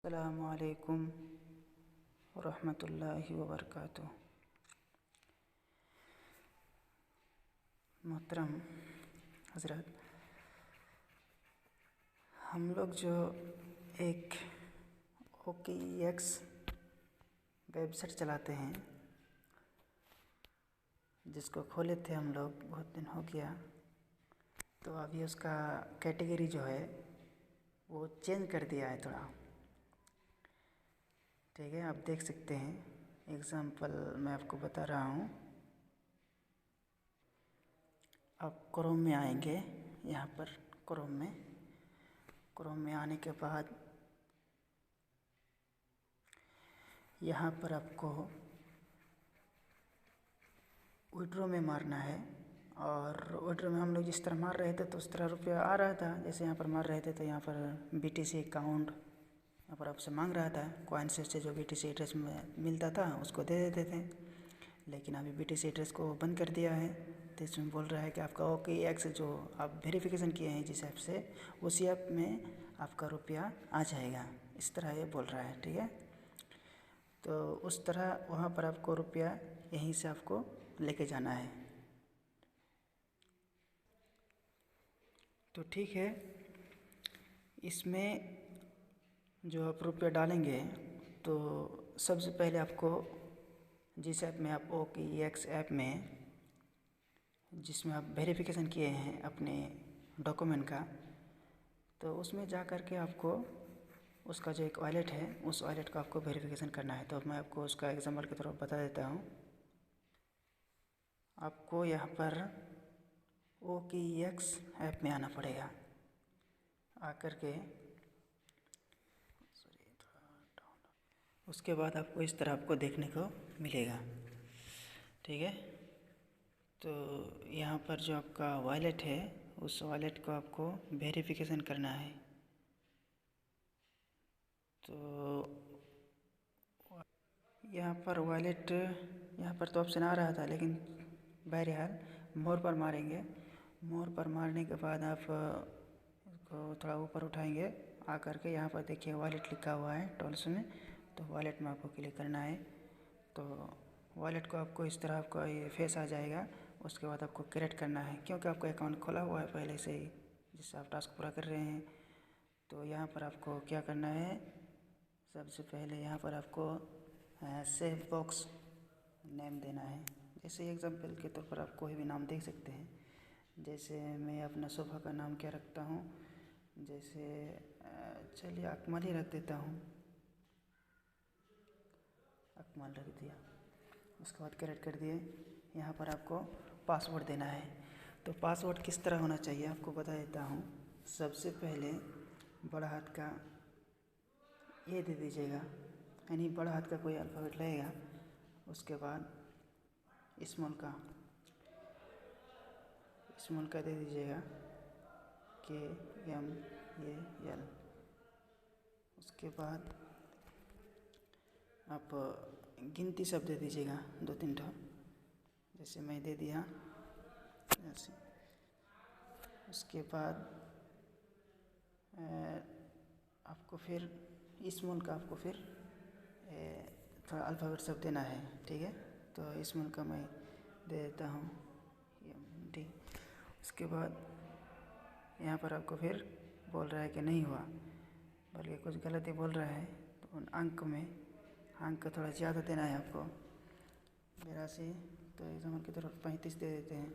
अस्सलामु अलैकुम रहमतुल्लाहि व बरकातुहू। मोहतरम हज़रत, हम लोग जो एक OKEX वेबसाइट चलाते हैं, जिसको खोले थे हम लोग बहुत दिन हो गया, तो अभी उसका कैटेगरी जो है वो चेंज कर दिया है थोड़ा। ठीक है, आप देख सकते हैं। एग्ज़ाम्पल मैं आपको बता रहा हूँ। आप क्रोम में आएंगे, यहाँ पर क्रोम में आने के बाद यहाँ पर आपको विड्रो में मारना है। और विड्रो में हम लोग जिस तरह मार रहे थे तो उस तरह रुपया आ रहा था। जैसे यहाँ पर मार रहे थे तो यहाँ पर BTC अकाउंट यहाँ पर आपसे मांग रहा था। कॉइन से जो BTC एड्रेस में मिलता था उसको दे देते थे, लेकिन अभी BTC एड्रेस को बंद कर दिया है। तो इसमें बोल रहा है कि आपका OKEX जो आप वेरिफिकेशन किए हैं जिस ऐप से, उसी ऐप में आपका रुपया आ जाएगा, इस तरह ये बोल रहा है। ठीक है, तो उस तरह वहाँ पर आपको रुपया यहीं से आपको लेके जाना है। तो ठीक है, इसमें जो आप रुपया डालेंगे तो सबसे पहले आपको जिस ऐप में आप OKEX ऐप में जिसमें आप वेरिफिकेशन किए हैं अपने डॉक्यूमेंट का, तो उसमें जा कर के आपको उसका जो एक वॉलेट है उस वॉलेट को आपको वेरिफिकेशन करना है। तो मैं आपको उसका एग्जांपल की तरफ बता देता हूँ। आपको यहाँ पर OKEX ऐप में आना पड़ेगा। आकर के उसके बाद आपको इस तरह आपको देखने को मिलेगा। ठीक है, तो यहाँ पर जो आपका वॉलेट है उस वॉलेट को आपको वेरिफिकेशन करना है। तो यहाँ पर वॉलेट यहाँ पर तो ऑप्शन आ रहा था, लेकिन बहरहाल मोर पर मारेंगे। मोर पर मारने के बाद आप इसको थोड़ा ऊपर उठाएंगे। आकर के यहाँ पर देखिए वॉलेट लिखा हुआ है टॉल्स में, तो वॉलेट में आपको क्लिक करना है। तो वॉलेट को आपको इस तरह आपको ये फेस आ जाएगा। उसके बाद आपको क्रिएट करना है, क्योंकि आपका अकाउंट खोला हुआ है पहले से ही, जिससे आप टास्क पूरा कर रहे हैं। तो यहाँ पर आपको क्या करना है, सबसे पहले यहाँ पर आपको सेव बॉक्स नेम देना है। जैसे एग्जाम्पल के तौर पर आप कोई भी नाम दे सकते हैं। जैसे मैं अपना सोफ़ा का नाम क्या रखता हूँ, जैसे चलिए अकमल ही रख देता हूँ, अकमल रख दिया। उसके बाद क्रिएट कर दिए। यहाँ पर आपको पासवर्ड देना है। तो पासवर्ड किस तरह होना चाहिए आपको बता देता हूँ। सबसे पहले बड़ा हाथ का ए दे दीजिएगा, यानी बड़ा हाथ का कोई अल्फ़ाबेट लगेगा। उसके बाद स्मॉल का दे दीजिएगा KMAL। उसके बाद आप गिनती शब्द दे दीजिएगा 2-3 ठो, जैसे मैं दे दिया ऐसे। उसके बाद आपको फिर स्मॉल का आपको फिर थोड़ा अल्फ़ाबेट सब देना है। ठीक है, तो स्मॉल का मैं दे देता हूँ MD। उसके बाद यहाँ पर आपको फिर बोल रहा है कि नहीं हुआ, बल्कि कुछ गलती बोल रहा है। तो उन अंक थोड़ा ज़्यादा देना है आपको, 82। तो एग्जाम्पल की तरफ 35 दे देते हैं।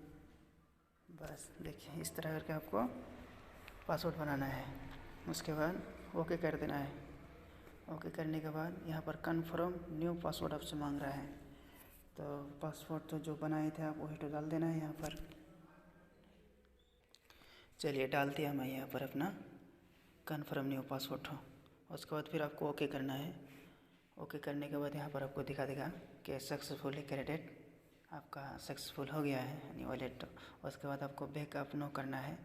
बस देखिए इस तरह करके आपको पासवर्ड बनाना है। उसके बाद ओके कर देना है। ओके करने के बाद यहाँ पर कन्फर्म न्यू पासवर्ड आपसे मांग रहा है। तो पासवर्ड तो जो बनाए थे आप वही तो डाल देना है यहाँ पर। चलिए डाल दिया मैं यहाँ पर अपना कन्फर्म न्यू पासवर्ड हो। उसके बाद फिर आपको ओके करना है। ओके करने के बाद यहाँ पर आपको दिखा देगा कि सक्सेसफुली क्रेडिट, आपका सक्सेसफुल हो गया है यानी वॉलेट। उसके बाद आपको बैकअप नो करना है,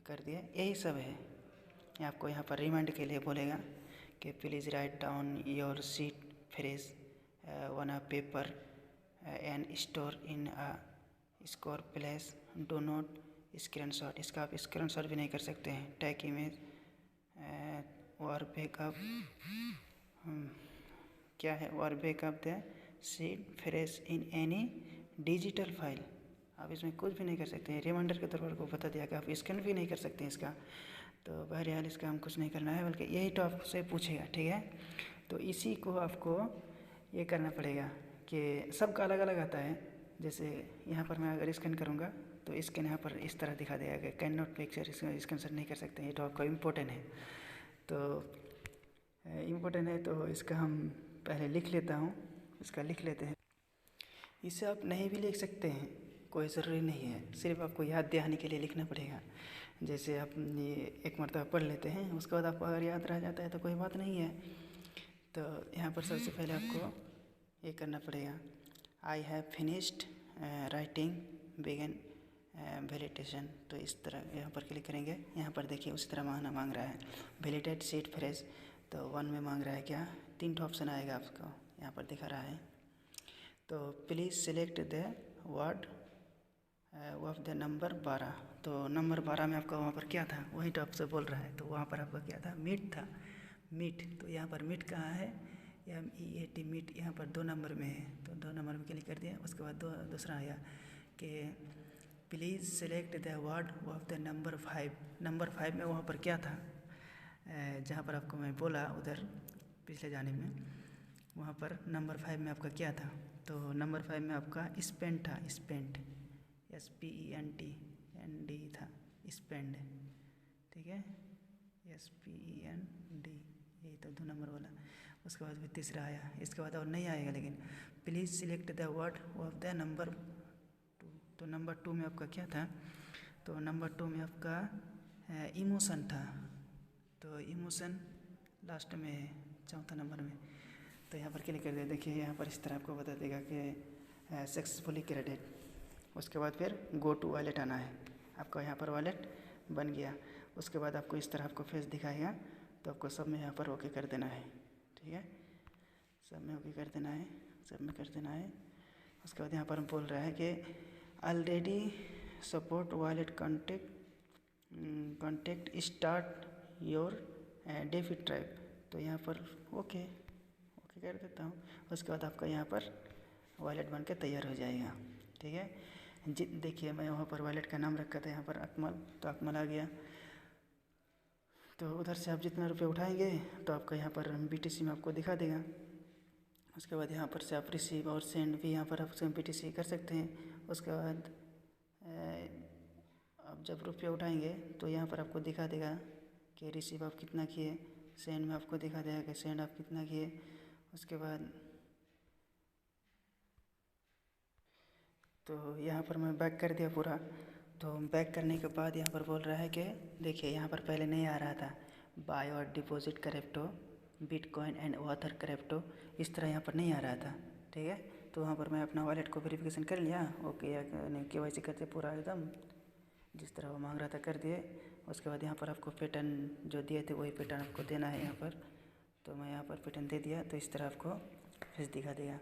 कर दिया। यही सब है। आपको यहाँ पर रिमाइंड के लिए बोलेगा कि please write down your seat phrase one a paper and store in a score place, do not screenshot. इसका आप स्क्रीनशॉट भी नहीं कर सकते हैं। टैग इमेज और बैकअप क्या है, और backup the seed fresh in any digital file. आप इसमें कुछ भी नहीं कर सकते हैं। रिमाइंडर के तौर पर को बता दिया कि आप स्कैन भी नहीं कर सकते हैं इसका। तो बहरहाल इसका हम कुछ नहीं करना है, बल्कि यही तो आपसे पूछेगा, ठीक है। तो इसी को आपको ये करना पड़ेगा कि सबका अलग अलग आता है। जैसे यहाँ पर मैं अगर स्कैन करूँगा तो स्कैन यहाँ पर इस तरह दिखा देगा कि कैन नॉट पिक्चर, स्कैन नहीं कर सकते। ये तो आपका इम्पोर्टेंट है। तो इम्पोर्टेंट है तो इसका हम पहले लिख लेता हूँ, इसका लिख लेते हैं। इसे आप नहीं भी लिख सकते हैं, कोई ज़रूरी नहीं है, सिर्फ आपको याद दिलाने के लिए लिखना पड़ेगा। जैसे आप ये एक मरतबा पढ़ लेते हैं, उसके बाद आपको अगर याद रह जाता है तो कोई बात नहीं है। तो यहाँ पर सबसे पहले आपको ये करना पड़ेगा, I have finished writing begin validation. तो इस तरह यहाँ पर क्लिक करेंगे। यहाँ पर देखिए उसी तरह मांग रहा है वैलिडेट सीड फ्रेज। तो 1 में मांग रहा है क्या, 3 ऑप्शन आएगा आपको यहाँ पर दिखा रहा है। तो please select the word of the number 12। तो नंबर 12 में आपका वहाँ पर क्या था, वही तो आपसे बोल रहा है। तो वहाँ पर आपका क्या था, मीट था, मीट। तो यहाँ पर मीट कहाँ है, MEAT मीट यहाँ पर 2 नंबर में है। तो 2 नंबर में क्लिक कर दिया। उसके बाद दूसरा आया कि please select the word of the number 5। Number 5 में वहाँ पर क्या था, जहाँ पर आपको मैं बोला उधर पिछले जाने में, वहाँ पर नंबर 5 में आपका क्या था। तो नंबर 5 में आपका स्पेंड था, स्पेंड, SPEND था, स्पेंड, ठीक है, SPEND, यही तो 2 नंबर वाला। उसके बाद फिर तीसरा आया, इसके बाद और नहीं आएगा। लेकिन please select the word of the number 2। तो नंबर 2 में आपका क्या था, तो नंबर 2 में आपका इमोशन था। तो इमोशन लास्ट में है, 4था नंबर में। तो यहाँ पर क्लिक कर दिया। देखिए यहाँ पर इस तरह आपको बता देगा कि सक्सेसफुली क्रेडिट। उसके बाद फिर गो टू वॉलेट आना है। आपका यहाँ पर वॉलेट बन गया। उसके बाद आपको इस तरह आपको फेस दिखाएगा। तो आपको सब में यहाँ पर ओके कर देना है, ठीक है, सब में ओके कर देना है, सब में कर देना है। उसके बाद यहाँ पर हम बोल रहा है कि already support wallet contact start your debit tribe. तो यहाँ पर ओके कर देता हूँ। उसके बाद आपका यहाँ पर वॉलेट बन के तैयार हो जाएगा, ठीक है। देखिए मैं वहाँ पर वॉलेट का नाम रखा था यहाँ पर अकमल, तो अकमल आ गया। तो उधर से आप जितना रुपये उठाएंगे तो आपका यहाँ पर BTC में आपको दिखा देगा। उसके बाद यहाँ पर से आप रिसीव और सेंड भी यहाँ पर आप BTC कर सकते हैं। उसके बाद आप जब रुपये उठाएंगे तो यहाँ पर आपको दिखा देगा कि रिसीव आप कितना किए, सेंड में आपको दिखा देगा कि सेंड आप कितना किए। उसके बाद तो यहाँ पर मैं बैक कर दिया पूरा। तो बैक करने के बाद यहाँ पर बोल रहा है कि देखिए यहाँ पर पहले नहीं आ रहा था बाय और deposit crypto, bitcoin and author crypto, इस तरह यहाँ पर नहीं आ रहा था, ठीक है। तो वहाँ पर मैं अपना वॉलेट को वेरिफिकेशन कर लिया, ओके या नहीं, KYC करते पूरा एकदम जिस तरह वो मांग रहा था कर दिए। उसके बाद यहाँ पर आपको पैटर्न जो दिए थे वही पैटर्न आपको देना है यहाँ पर। तो मैं यहाँ पर पैटर्न दे दिया। तो इस तरह आपको फेस दिखा देगा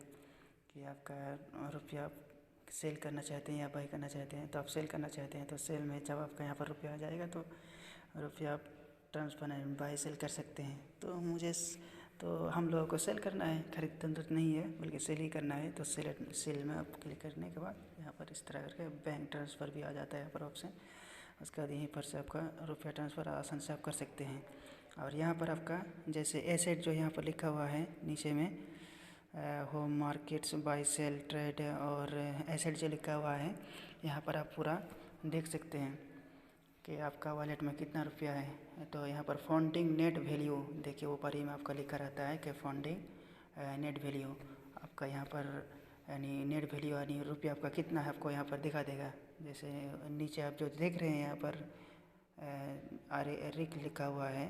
कि आपका रुपया आप सेल करना चाहते हैं या बाई करना चाहते हैं। तो आप सेल करना चाहते हैं तो सेल में जब आपका यहाँ पर रुपया आ जाएगा तो रुपया आप ट्रांसफर एंड बाई सेल कर सकते हैं। तो हम लोगों को सेल करना है, खरीद जरूरत नहीं है, बल्कि सेल ही करना है। तो सेल में आप क्लिक करने के बाद यहाँ पर इस तरह करके बैंक ट्रांसफ़र भी आ जाता है यहाँ पर ऑप्शन। उसके बाद यहीं पर से आपका रुपया ट्रांसफ़र आसान से आप कर सकते हैं। और यहाँ पर आपका जैसे एसेट जो यहाँ पर लिखा हुआ है नीचे में, home markets, buy sell trade और एसेट जो लिखा हुआ है यहाँ पर आप पूरा देख सकते हैं कि आपका वॉलेट में कितना रुपया है। तो यहाँ पर फंडिंग नेट वैल्यू देखिए ऊपर ही में आपका लिखा रहता है कि फंडिंग नेट वैल्यू आपका यहाँ पर यानी नेट वैल्यू यानी रुपया आपका कितना है आपको यहाँ पर दिखा देगा। जैसे नीचे आप जो देख रहे हैं यहाँ पर रिक लिखा हुआ है,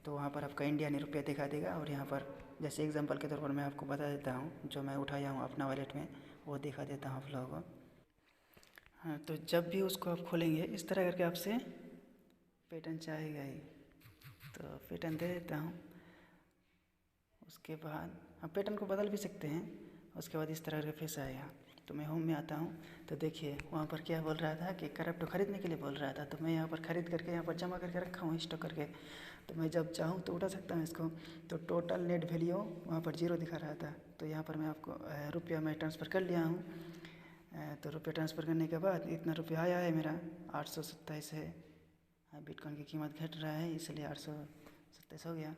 तो वहाँ पर आपका इंडियन रुपया दिखा देगा। और यहाँ पर जैसे एग्जांपल के तौर पर मैं आपको बता देता हूँ, जो मैं उठाया हूँ अपना वॉलेट में वो दिखा देता हूँ आप लोगों को। हाँ, तो जब भी उसको आप खोलेंगे इस तरह करके आपसे पैटर्न चाहेगा ही, तो पैटर्न दे देता हूँ। उसके बाद आप पैटर्न को बदल भी सकते हैं। उसके बाद इस तरह का फेस आएगा। तो मैं होम में आता हूँ तो देखिए वहाँ पर क्या बोल रहा था कि करप्ट खरीदने के लिए बोल रहा था। तो मैं यहाँ पर ख़रीद करके यहाँ पर जमा करके रखा हूँ स्टॉक करके। तो मैं जब चाहूँ तो उठा सकता हूँ इसको। तो टोटल नेट वैल्यू वहाँ पर 0 दिखा रहा था। तो यहाँ पर मैं आपको रुपया मैं ट्रांसफ़र कर लिया हूँ। तो रुपया ट्रांसफ़र करने के बाद इतना रुपया आया है मेरा 827 है। बिटकॉइन की कीमत घट रहा है इसलिए 827 हो गया।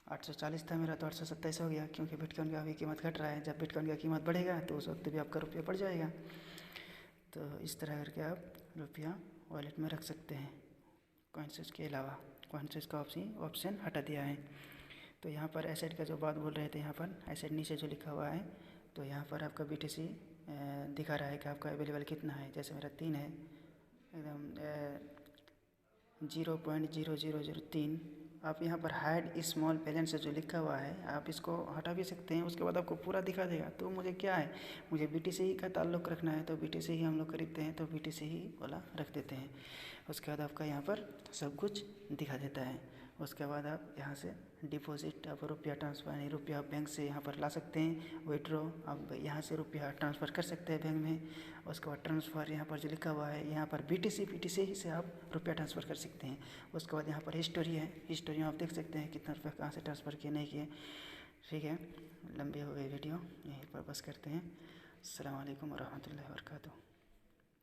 840 था मेरा तो 827 हो गया, क्योंकि बिटकॉइन का अभी कीमत घट रहा है। जब बिटकॉइन का कीमत बढ़ेगा तो उस वक्त भी आपका रुपया बढ़ जाएगा। तो इस तरह करके आप रुपया वॉलेट में रख सकते हैं। कॉइनसेस के अलावा कॉइनसेस का ऑप्शन हटा दिया है। तो यहाँ पर एसेट का जो बात बोल रहे थे, यहाँ पर एसेट नीचे जो लिखा हुआ है, तो यहाँ पर आपका BTC दिखा रहा है कि आपका अवेलेबल कितना है। जैसे मेरा 3 है, एकदम 0.0003। आप यहाँ पर हाइड स्मॉल बैलेंस जो लिखा हुआ है आप इसको हटा भी सकते हैं। उसके बाद आपको पूरा दिखा देगा। तो मुझे क्या है, मुझे BTC ही का ताल्लुक़ रखना है, तो BTC ही हम लोग खरीदते हैं, तो BTC ही वाला रख देते हैं। उसके बाद आपका यहाँ पर सब कुछ दिखा देता है। उसके बाद आप यहाँ से डिपॉजिट, आप रुपया ट्रांसफ़र यानी रुपया आप बैंक से यहाँ पर ला सकते हैं। विड्रॉ, आप यहाँ से रुपया ट्रांसफ़र कर सकते हैं बैंक में। उसके बाद ट्रांसफ़र यहाँ पर जो लिखा हुआ है, यहाँ पर BTC ही से आप रुपया ट्रांसफ़र कर सकते हैं। उसके बाद यहाँ पर हिस्टोरी है, हिस्टोरी में आप देख सकते हैं कितना रुपया कहाँ से ट्रांसफ़र किए नहीं किए। ठीक है, लंबी हो गई वीडियो, यहीं पर बस करते हैं। अस्सलाम वालेकुम वरहमतुल्लाहि वबरकातुहू।